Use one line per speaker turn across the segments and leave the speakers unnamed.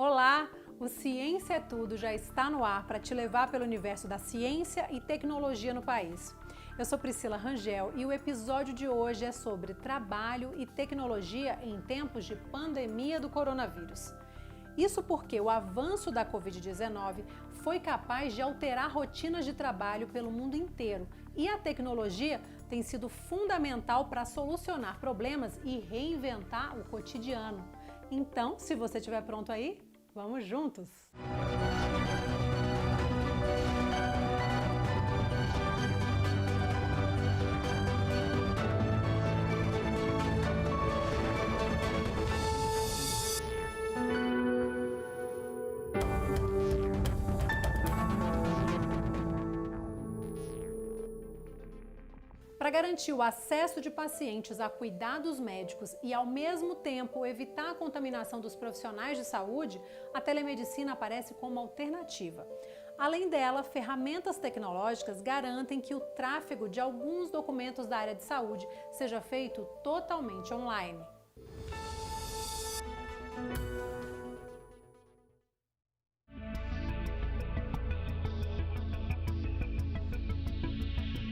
Olá! O Ciência é Tudo já está no ar para te levar pelo universo da ciência e tecnologia no país. Eu sou Priscila Rangel e o episódio de hoje é sobre trabalho e tecnologia em tempos de pandemia do coronavírus. Isso porque o avanço da Covid-19 foi capaz de alterar rotinas de trabalho pelo mundo inteiro e a tecnologia tem sido fundamental para solucionar problemas e reinventar o cotidiano. Então, se você estiver pronto aí, vamos juntos! Para garantir o acesso de pacientes a cuidados médicos e, ao mesmo tempo, evitar a contaminação dos profissionais de saúde, a telemedicina aparece como alternativa. Além dela, ferramentas tecnológicas garantem que o tráfego de alguns documentos da área de saúde seja feito totalmente online.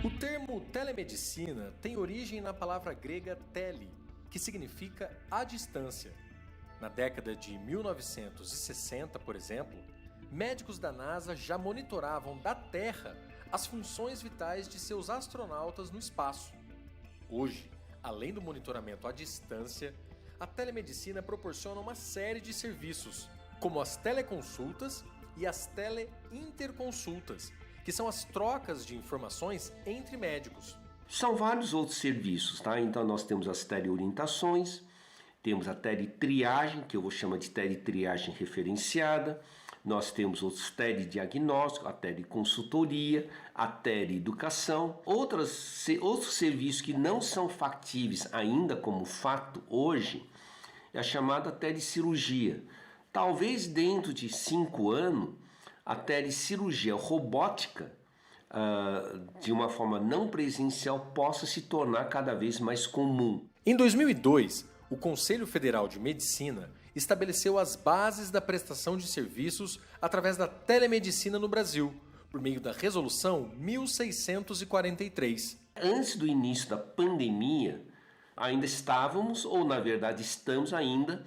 O termo telemedicina tem origem na palavra grega tele, que significa à distância. Na década de 1960, por exemplo, médicos da NASA já monitoravam da Terra as funções vitais de seus astronautas no espaço. Hoje, além do monitoramento à distância, a telemedicina proporciona uma série de serviços, como as teleconsultas e as teleinterconsultas, que são as trocas de informações entre médicos.
São vários outros serviços, tá? Então nós temos as teleorientações, temos a teletriagem, que eu vou chamar de teletriagem referenciada, nós temos outros telediagnósticos, a teleconsultoria, a teleeducação, outros serviços que não são factíveis ainda como fato hoje, é a chamada telecirurgia. Talvez dentro de 5 anos, a telecirurgia robótica, de uma forma não presencial, possa se tornar cada vez mais comum.
Em 2002, o Conselho Federal de Medicina estabeleceu as bases da prestação de serviços através da telemedicina no Brasil, por meio da Resolução 1643.
Antes do início da pandemia, ainda estávamos, ou na verdade estamos ainda,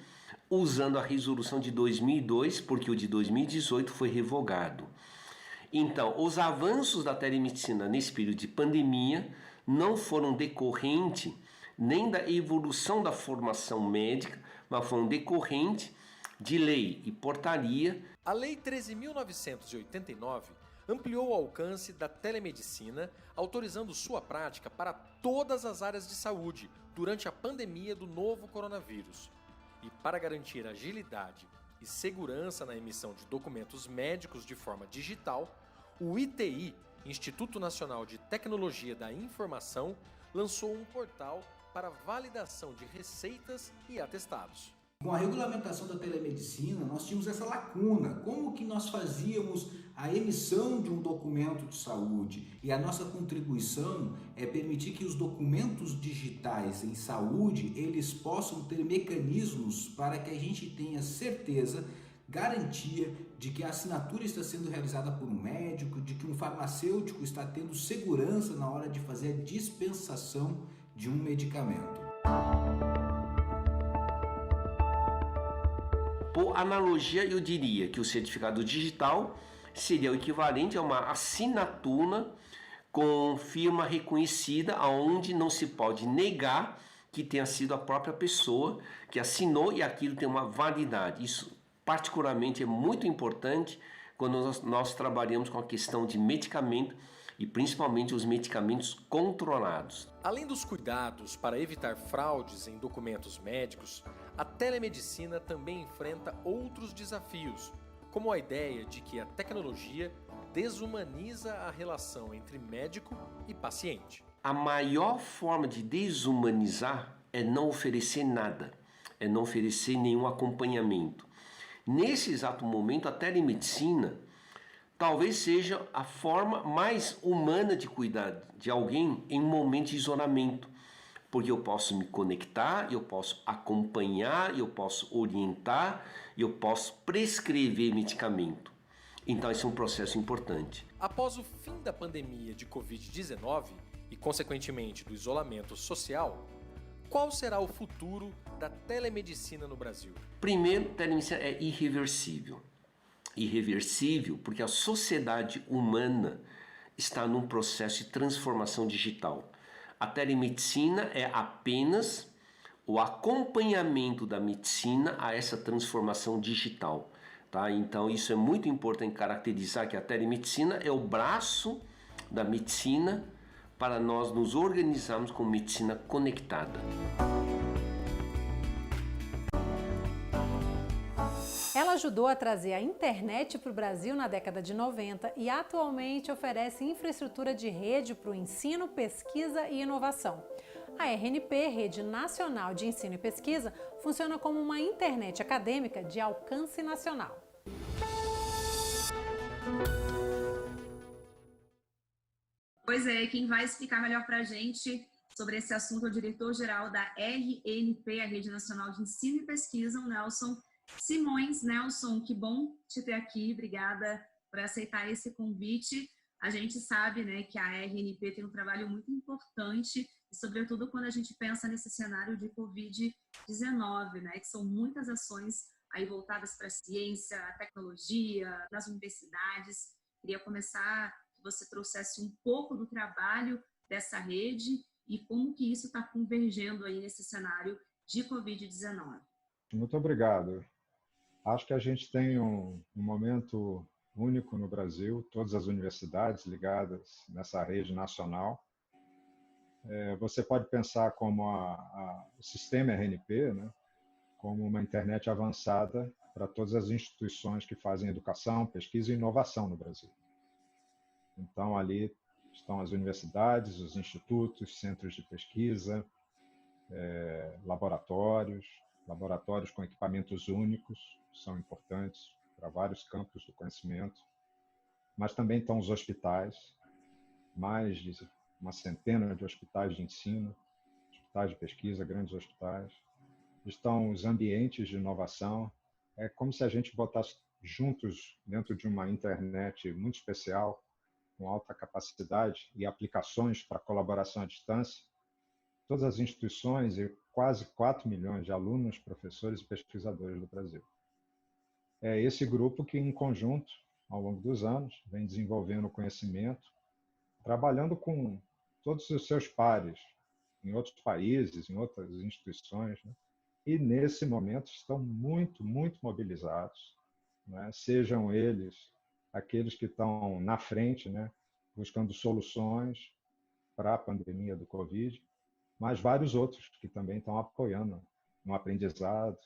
usando a resolução de 2002, porque o de 2018 foi revogado. Então, os avanços da telemedicina nesse período de pandemia não foram decorrentes nem da evolução da formação médica, mas foram decorrentes de lei e portaria.
A Lei 13.989 ampliou o alcance da telemedicina, autorizando sua prática para todas as áreas de saúde durante a pandemia do novo coronavírus. E para garantir agilidade e segurança na emissão de documentos médicos de forma digital, o ITI, Instituto Nacional de Tecnologia da Informação, lançou um portal para validação de receitas e atestados.
Com a regulamentação da telemedicina, nós tínhamos essa lacuna. Como que nós fazíamos a emissão de um documento de saúde? E a nossa contribuição é permitir que os documentos digitais em saúde, eles possam ter mecanismos para que a gente tenha certeza, garantia de que a assinatura está sendo realizada por um médico, de que um farmacêutico está tendo segurança na hora de fazer a dispensação de um medicamento.
Por analogia, eu diria que o certificado digital seria o equivalente a uma assinatura com firma reconhecida, onde não se pode negar que tenha sido a própria pessoa que assinou e aquilo tem uma validade. Isso particularmente é muito importante quando nós trabalhamos com a questão de medicamento e principalmente os medicamentos controlados.
Além dos cuidados para evitar fraudes em documentos médicos, a telemedicina também enfrenta outros desafios, como a ideia de que a tecnologia desumaniza a relação entre médico e paciente.
A maior forma de desumanizar é não oferecer nada, é não oferecer nenhum acompanhamento. Nesse exato momento, a telemedicina talvez seja a forma mais humana de cuidar de alguém em um momento de isolamento. porque eu posso me conectar, eu posso acompanhar, eu posso orientar, eu posso prescrever medicamento. Então esse é um processo importante.
Após o fim da pandemia de Covid-19 e, consequentemente, do isolamento social, qual será o futuro da telemedicina no Brasil?
Primeiro, telemedicina é irreversível. Irreversível porque a sociedade humana está num processo de transformação digital. A telemedicina é apenas o acompanhamento da medicina a essa transformação digital. Tá? Então isso é muito importante caracterizar que a telemedicina é o braço da medicina para nós nos organizarmos com medicina conectada.
Ela ajudou a trazer a internet para o Brasil na década de 90 e atualmente oferece infraestrutura de rede para o ensino, pesquisa e inovação. A RNP, Rede Nacional de Ensino e Pesquisa, funciona como uma internet acadêmica de alcance nacional.
Pois é, quem vai explicar melhor para a gente sobre esse assunto é o diretor-geral da RNP, a Rede Nacional de Ensino e Pesquisa, o Nelson Simões. Nelson, que bom te ter aqui, obrigada por aceitar esse convite. A gente sabe, né, que a RNP tem um trabalho muito importante, e sobretudo quando a gente pensa nesse cenário de Covid-19, né, que são muitas ações aí voltadas para a ciência, a tecnologia, nas universidades. Queria começar que você trouxesse um pouco do trabalho dessa rede e como que isso está convergendo aí nesse cenário de Covid-19.
Muito obrigado. Acho que a gente tem um momento único no Brasil, todas as universidades ligadas nessa rede nacional. Você pode pensar como o sistema RNP, né, como uma internet avançada para todas as instituições que fazem educação, pesquisa e inovação no Brasil. Então, ali estão as universidades, os institutos, centros de pesquisa, laboratórios com equipamentos únicos, são importantes para vários campos do conhecimento, mas também estão os hospitais, mais de uma centena de hospitais de ensino, hospitais de pesquisa, grandes hospitais. Estão os ambientes de inovação. É como se a gente botasse juntos dentro de uma internet muito especial, com alta capacidade e aplicações para colaboração à distância, todas as instituições e quase 4 milhões de alunos, professores e pesquisadores do Brasil. É esse grupo que, em conjunto, ao longo dos anos, vem desenvolvendo conhecimento, trabalhando com todos os seus pares, em outros países, em outras instituições, né? E, nesse momento, estão muito, muito mobilizados, né? Sejam eles aqueles que estão na frente, né? Buscando soluções para a pandemia do Covid, mas vários outros que também estão apoiando no aprendizado,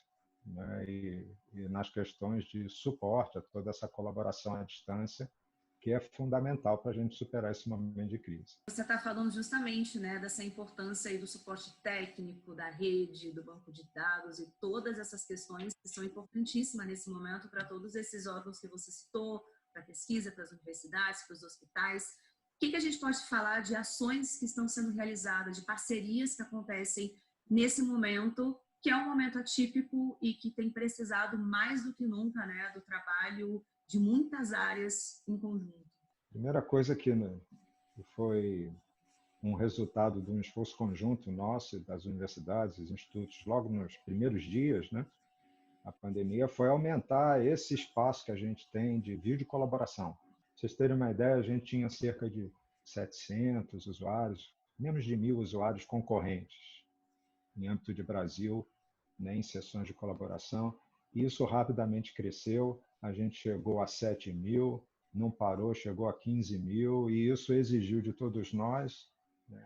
né, e nas questões de suporte a toda essa colaboração à distância, que é fundamental para a gente superar esse momento de crise.
Você está falando justamente, né, dessa importância aí do suporte técnico, da rede, do banco de dados e todas essas questões que são importantíssimas nesse momento para todos esses órgãos que você citou, para a pesquisa, para as universidades, para os hospitais. O que a gente pode falar de ações que estão sendo realizadas, de parcerias que acontecem nesse momento, que é um momento atípico e que tem precisado mais do que nunca, né, do trabalho de muitas áreas em conjunto?
Primeira coisa que foi um resultado de um esforço conjunto nosso, das universidades, dos institutos, logo nos primeiros dias, né, da pandemia, foi aumentar esse espaço que a gente tem de videocolaboração. Para vocês terem uma ideia, a gente tinha cerca de 700 usuários, menos de 1.000 usuários concorrentes em âmbito de Brasil, né, em sessões de colaboração. Isso rapidamente cresceu, a gente chegou a 7.000, não parou, chegou a 15.000, e isso exigiu de todos nós, né,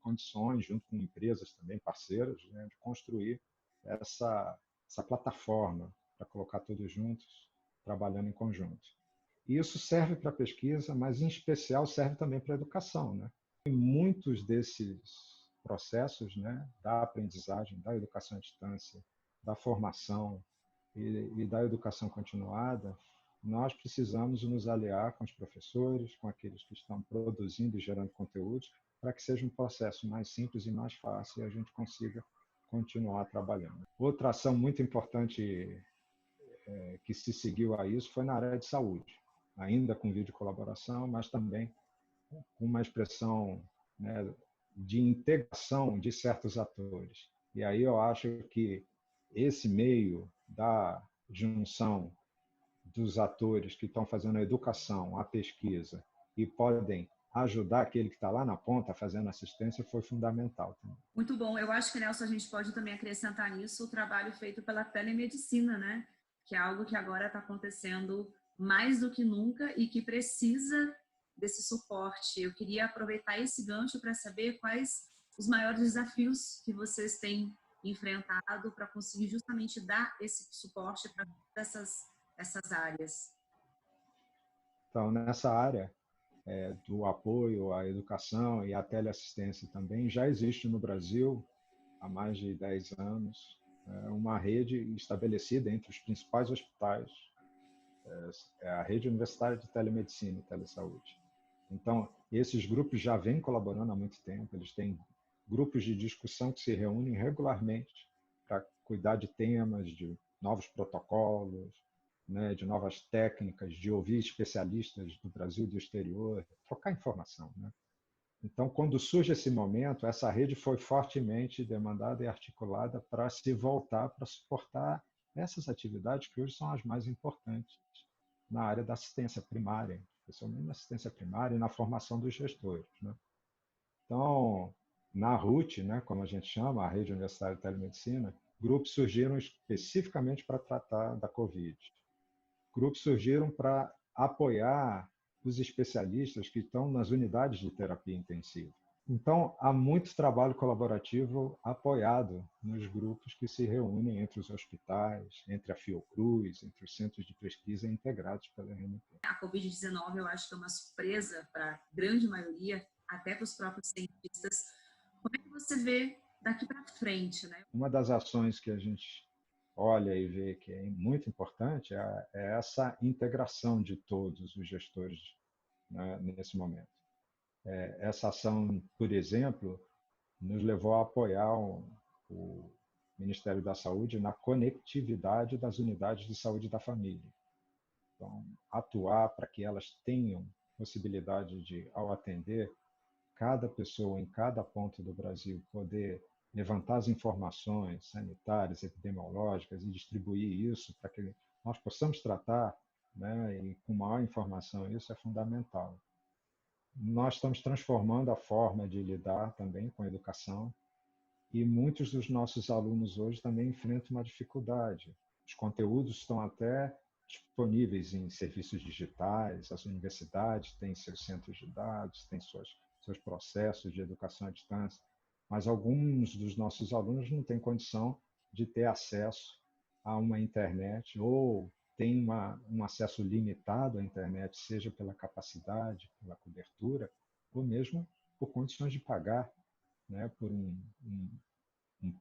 condições, junto com empresas também parceiras, né, de construir essa plataforma para colocar todos juntos, trabalhando em conjunto. E isso serve para a pesquisa, mas em especial serve também para a educação, né? E muitos desses processos, né, da aprendizagem, da educação à distância, da formação e da educação continuada, nós precisamos nos aliar com os professores, com aqueles que estão produzindo e gerando conteúdos, para que seja um processo mais simples e mais fácil e a gente consiga continuar trabalhando. Outra ação muito importante que se seguiu a isso foi na área de saúde, ainda com vídeo colaboração, mas também com uma expressão, né, de integração de certos atores. E aí eu acho que esse meio da junção dos atores que estão fazendo a educação, a pesquisa e podem ajudar aquele que está lá na ponta fazendo assistência foi fundamental também.
Muito bom. Eu acho que, Nelson, a gente pode também acrescentar nisso o trabalho feito pela telemedicina, né? Que é algo que agora está acontecendo mais do que nunca e que precisa desse suporte. Eu queria aproveitar esse gancho para saber quais os maiores desafios que vocês têm enfrentado para conseguir justamente dar esse suporte para essas áreas.
Então, nessa área do apoio à educação e à teleassistência também, já existe no Brasil, há mais de 10 anos, uma rede estabelecida entre os principais hospitais, a Rede Universitária de Telemedicina e Telesaúde. Então, esses grupos já vêm colaborando há muito tempo, eles têm grupos de discussão que se reúnem regularmente para cuidar de temas, de novos protocolos, né, de novas técnicas, de ouvir especialistas do Brasil e do exterior, trocar informação, né? Então, quando surge esse momento, essa rede foi fortemente demandada e articulada para se voltar para suportar essas atividades que hoje são as mais importantes na área da assistência primária, especialmente na assistência primária e na formação dos gestores, né? Então, na RUT, né, como a gente chama, a Rede Universitária de Telemedicina, grupos surgiram especificamente para tratar da Covid. Grupos surgiram para apoiar os especialistas que estão nas unidades de terapia intensiva. Então, há muito trabalho colaborativo apoiado nos grupos que se reúnem entre os hospitais, entre a Fiocruz, entre os centros de pesquisa integrados pela RNP.
A Covid-19, eu acho que é uma surpresa para a grande maioria, até para os próprios cientistas. Como é que você vê daqui para frente, né?
Uma das ações que a gente olha e vê que é muito importante é essa integração de todos os gestores, né, nesse momento. Essa ação, por exemplo, nos levou a apoiar o Ministério da Saúde na conectividade das unidades de saúde da família. Então, atuar para que elas tenham possibilidade de, ao atender cada pessoa em cada ponto do Brasil, poder levantar as informações sanitárias, epidemiológicas e distribuir isso para que nós possamos tratar, né, e com maior informação, isso é fundamental. Nós estamos transformando a forma de lidar também com a educação e muitos dos nossos alunos hoje também enfrentam uma dificuldade. Os conteúdos estão até disponíveis em serviços digitais, as universidades têm seus centros de dados, têm seus processos de educação à distância, mas alguns dos nossos alunos não têm condição de ter acesso a uma internet ou tem um acesso limitado à internet, seja pela capacidade, pela cobertura, ou mesmo por condições de pagar, né, por um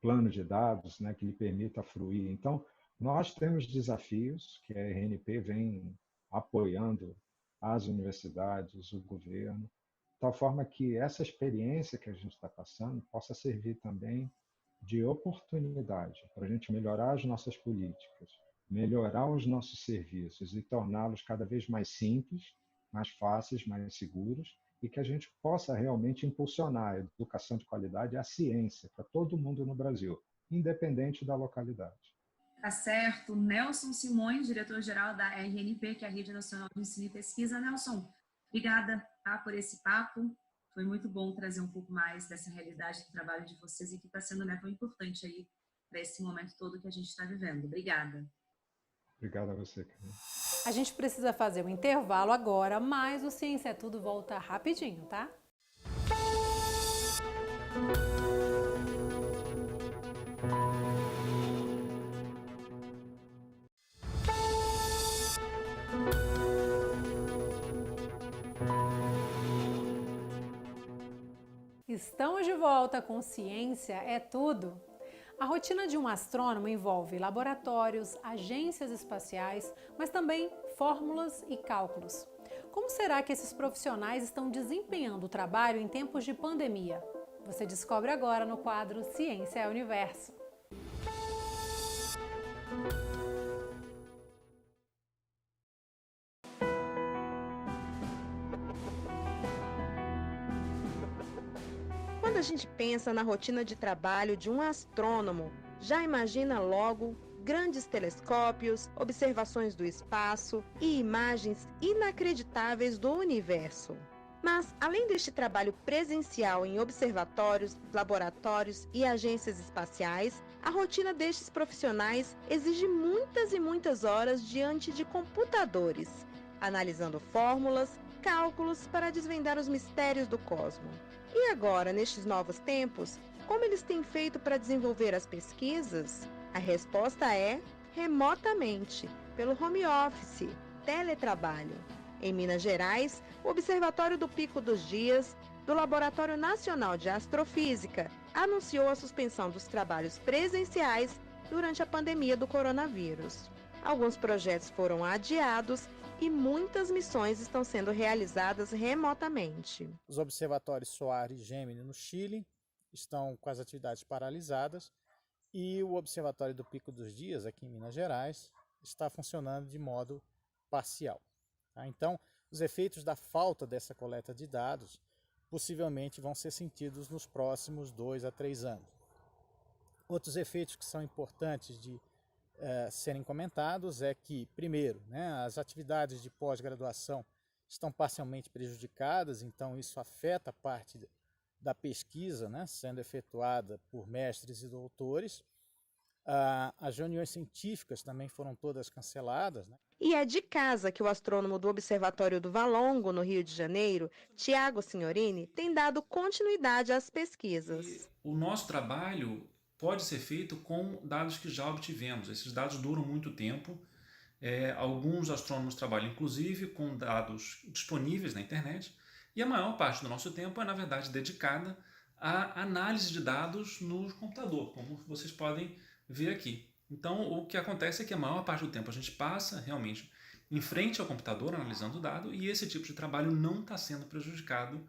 plano de dados, né, que lhe permita fruir. Então, nós temos desafios que a RNP vem apoiando as universidades, o governo, de tal forma que essa experiência que a gente está passando possa servir também de oportunidade para a gente melhorar as nossas políticas, melhorar os nossos serviços e torná-los cada vez mais simples, mais fáceis, mais seguros, e que a gente possa realmente impulsionar a educação de qualidade e a ciência para todo mundo no Brasil, independente da localidade.
Tá certo. Nelson Simões, diretor-geral da RNP, que é a Rede Nacional de Ensino e Pesquisa. Nelson, obrigada, tá, por esse papo. Foi muito bom trazer um pouco mais dessa realidade do trabalho de vocês e que está sendo, né, tão importante aí para esse momento todo que a gente está vivendo. Obrigada.
Obrigado a você, Camila.
A gente precisa fazer um intervalo agora, mas o Ciência é Tudo volta rapidinho, tá? Estamos de volta com Ciência é Tudo. A rotina de um astrônomo envolve laboratórios, agências espaciais, mas também fórmulas e cálculos. Como será que esses profissionais estão desempenhando o trabalho em tempos de pandemia? Você descobre agora no quadro Ciência é o Universo.
Quando a gente pensa na rotina de trabalho de um astrônomo, já imagina logo grandes telescópios, observações do espaço e imagens inacreditáveis do universo. Mas, além deste trabalho presencial em observatórios, laboratórios e agências espaciais, a rotina destes profissionais exige muitas e muitas horas diante de computadores, analisando fórmulas, cálculos para desvendar os mistérios do cosmos. E agora, nestes novos tempos, como eles têm feito para desenvolver as pesquisas? A resposta é remotamente, pelo home office, teletrabalho. Em Minas Gerais, o Observatório do Pico dos Dias, do Laboratório Nacional de Astrofísica, anunciou a suspensão dos trabalhos presenciais durante a pandemia do coronavírus. Alguns projetos foram adiados e muitas missões estão sendo realizadas remotamente.
Os observatórios Soar e Gemini no Chile estão com as atividades paralisadas e o Observatório do Pico dos Dias, aqui em Minas Gerais, está funcionando de modo parcial. Então, os efeitos da falta dessa coleta de dados possivelmente vão ser sentidos nos próximos 2 a 3 anos. Outros efeitos que são importantes de serem comentados é que, primeiro, as atividades de pós-graduação estão parcialmente prejudicadas, então isso afeta a parte da pesquisa, sendo efetuada por mestres e doutores. As reuniões científicas também foram todas canceladas.
E é de casa que o astrônomo do Observatório do Valongo, no Rio de Janeiro, Tiago Signorini, tem dado continuidade às pesquisas.
O nosso trabalho pode ser feito com dados que já obtivemos. Esses dados duram muito tempo. Alguns astrônomos trabalham, inclusive, com dados disponíveis na internet. E a maior parte do nosso tempo é, na verdade, dedicada à análise de dados no computador, como vocês podem ver aqui. Então, o que acontece é que a maior parte do tempo a gente passa realmente em frente ao computador, analisando o dado, e esse tipo de trabalho não está sendo prejudicado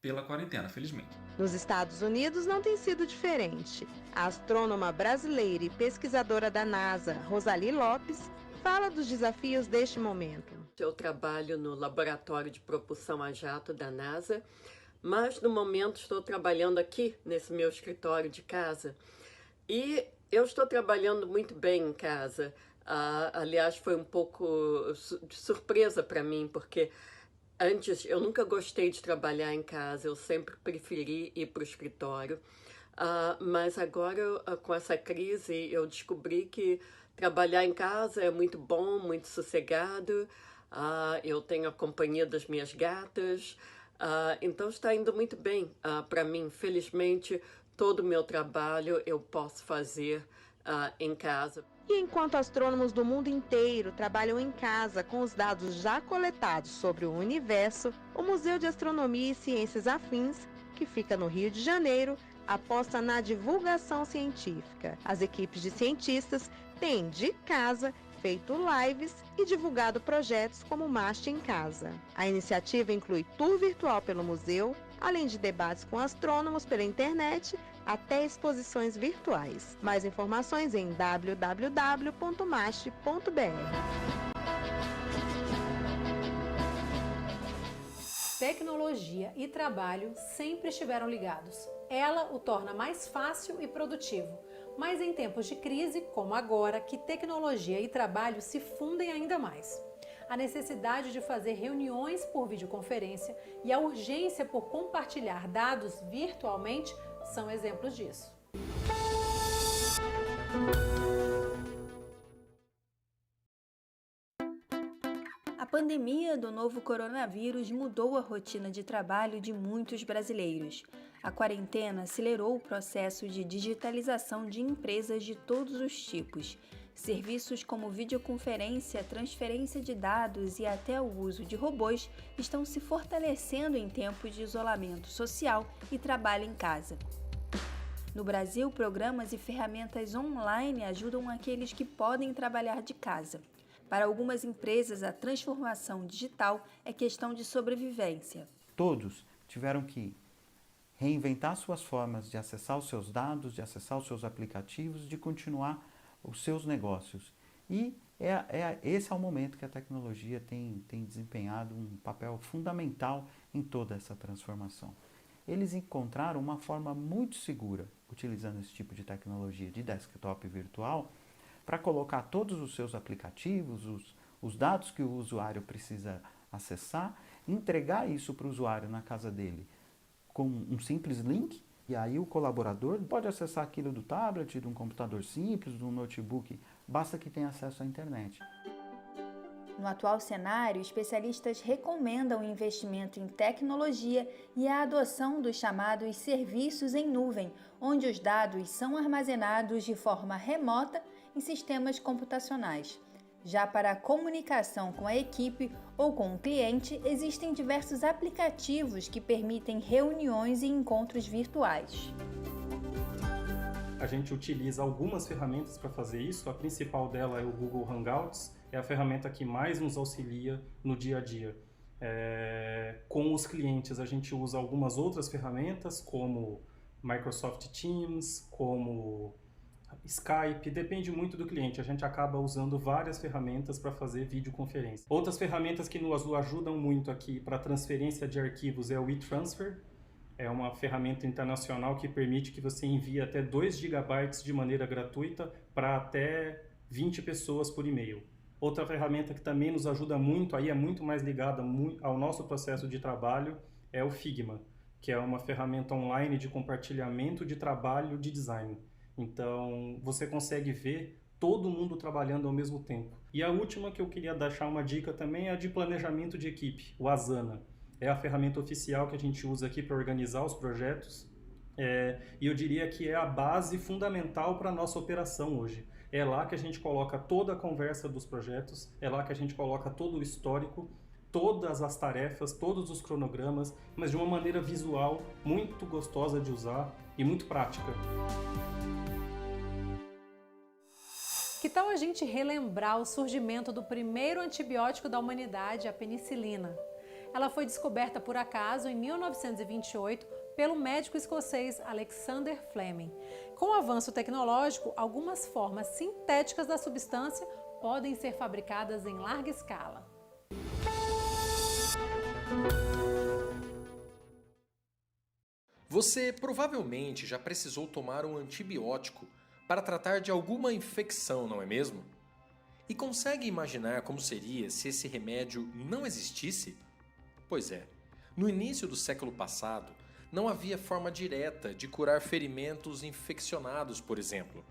pela quarentena, felizmente.
Nos Estados Unidos não tem sido diferente. A astrônoma brasileira e pesquisadora da NASA, Rosali Lopes, fala dos desafios deste momento.
Eu trabalho no Laboratório de Propulsão a Jato da NASA, mas no momento estou trabalhando aqui, nesse meu escritório de casa. E eu estou trabalhando muito bem em casa. Aliás, foi um pouco de surpresa para mim, porque antes eu nunca gostei de trabalhar em casa, eu sempre preferi ir para o escritório. Mas agora, com essa crise, eu descobri que trabalhar em casa é muito bom, muito sossegado. Eu tenho a companhia das minhas gatas, então está indo muito bem para mim. Felizmente, todo o meu trabalho eu posso fazer em casa.
E enquanto astrônomos do mundo inteiro trabalham em casa com os dados já coletados sobre o universo, o Museu de Astronomia e Ciências Afins, que fica no Rio de Janeiro, aposta na divulgação científica. As equipes de cientistas têm, de casa, feito lives e divulgado projetos como Marte em Casa. A iniciativa inclui tour virtual pelo museu, além de debates com astrônomos pela internet, até exposições virtuais. Mais informações em www.mast.br.
Tecnologia e trabalho sempre estiveram ligados. Ela o torna mais fácil e produtivo. Mas em tempos de crise, como agora, que tecnologia e trabalho se fundem ainda mais. A necessidade de fazer reuniões por videoconferência e a urgência por compartilhar dados virtualmente são exemplos disso.
A pandemia do novo coronavírus mudou a rotina de trabalho de muitos brasileiros. A quarentena acelerou o processo de digitalização de empresas de todos os tipos. Serviços como videoconferência, transferência de dados e até o uso de robôs estão se fortalecendo em tempos de isolamento social e trabalho em casa. No Brasil, programas e ferramentas online ajudam aqueles que podem trabalhar de casa. Para algumas empresas, a transformação digital é questão de sobrevivência.
Todos tiveram que reinventar suas formas de acessar os seus dados, de acessar os seus aplicativos, de continuar os seus negócios. E esse é o momento que a tecnologia tem desempenhado um papel fundamental em toda essa transformação. Eles encontraram uma forma muito segura, utilizando esse tipo de tecnologia de desktop virtual, para colocar todos os seus aplicativos, os dados que o usuário precisa acessar, entregar isso para o usuário na casa dele com um simples link, e aí o colaborador pode acessar aquilo do tablet, de um computador simples, de um notebook, basta que tenha acesso à internet.
No atual cenário, especialistas recomendam o investimento em tecnologia e a adoção dos chamados serviços em nuvem, onde os dados são armazenados de forma remota em sistemas computacionais. Já para a comunicação com a equipe ou com o cliente, existem diversos aplicativos que permitem reuniões e encontros virtuais.
A gente utiliza algumas ferramentas para fazer isso. A principal dela é o Google Hangouts, é a ferramenta que mais nos auxilia no dia a dia. Com os clientes, a gente usa algumas outras ferramentas, como Microsoft Teams, como Skype, depende muito do cliente. A gente acaba usando várias ferramentas para fazer videoconferência. Outras ferramentas que nos ajudam muito aqui para transferência de arquivos é o WeTransfer. É uma ferramenta internacional que permite que você envie até 2 GB de maneira gratuita para até 20 pessoas por e-mail. Outra ferramenta que também nos ajuda muito, aí é muito mais ligada ao nosso processo de trabalho, é o Figma, que é uma ferramenta online de compartilhamento de trabalho de design. Então, você consegue ver todo mundo trabalhando ao mesmo tempo. E a última que eu queria deixar uma dica também é a de planejamento de equipe, o Asana. É a ferramenta oficial que a gente usa aqui para organizar os projetos. E eu diria que é a base fundamental para a nossa operação hoje. É lá que a gente coloca toda a conversa dos projetos, é lá que a gente coloca todo o histórico, todas as tarefas, todos os cronogramas, mas de uma maneira visual, muito gostosa de usar e muito prática.
Que tal a gente relembrar o surgimento do primeiro antibiótico da humanidade, a penicilina? Ela foi descoberta por acaso em 1928 pelo médico escocês Alexander Fleming. Com o avanço tecnológico, algumas formas sintéticas da substância podem ser fabricadas em larga escala.
Você provavelmente já precisou tomar um antibiótico para tratar de alguma infecção, não é mesmo? E consegue imaginar como seria se esse remédio não existisse? Pois é, no início do século passado, não havia forma direta de curar ferimentos infeccionados, por exemplo.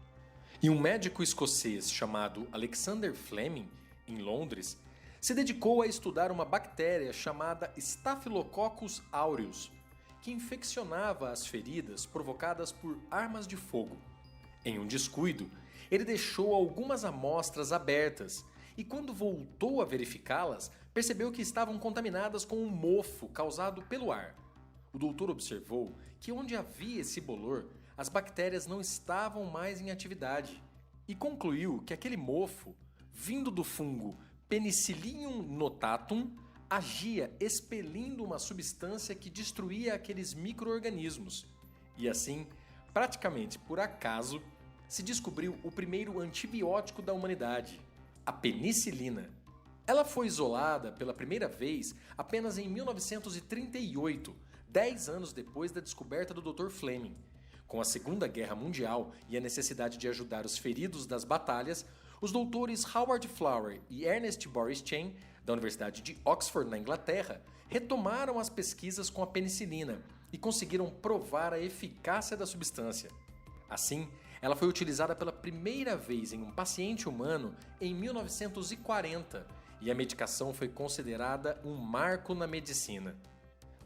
E um médico escocês chamado Alexander Fleming, em Londres, se dedicou a estudar uma bactéria chamada Staphylococcus aureus, que infeccionava as feridas provocadas por armas de fogo. Em um descuido, ele deixou algumas amostras abertas e, quando voltou a verificá-las, percebeu que estavam contaminadas com um mofo causado pelo ar. O doutor observou que onde havia esse bolor, as bactérias não estavam mais em atividade e concluiu que aquele mofo, vindo do fungo Penicillium notatum, agia expelindo uma substância que destruía aqueles micro-organismos. E assim, praticamente por acaso, se descobriu o primeiro antibiótico da humanidade, a penicilina. Ela foi isolada pela primeira vez apenas em 1938, 10 anos depois da descoberta do Dr. Fleming. Com a Segunda Guerra Mundial e a necessidade de ajudar os feridos das batalhas, os doutores Howard Flower e Ernest Boris Chain, da Universidade de Oxford, na Inglaterra, retomaram as pesquisas com a penicilina e conseguiram provar a eficácia da substância. Assim, ela foi utilizada pela primeira vez em um paciente humano em 1940 e a medicação foi considerada um marco na medicina.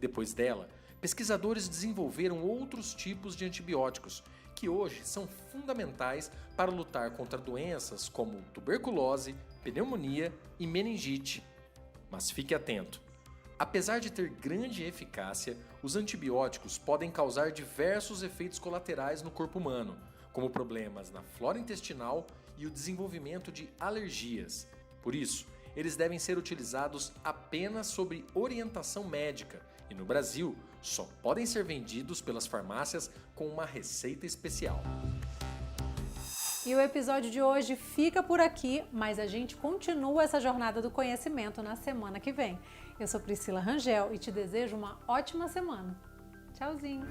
Depois dela, pesquisadores desenvolveram outros tipos de antibióticos que hoje são fundamentais para lutar contra doenças como tuberculose, pneumonia e meningite. Mas fique atento! Apesar de ter grande eficácia, os antibióticos podem causar diversos efeitos colaterais no corpo humano, como problemas na flora intestinal e o desenvolvimento de alergias. Por isso, eles devem ser utilizados apenas sob orientação médica e no Brasil só podem ser vendidos pelas farmácias com uma receita especial.
E o episódio de hoje fica por aqui, mas a gente continua essa jornada do conhecimento na semana que vem. Eu sou Priscila Rangel e te desejo uma ótima semana. Tchauzinho!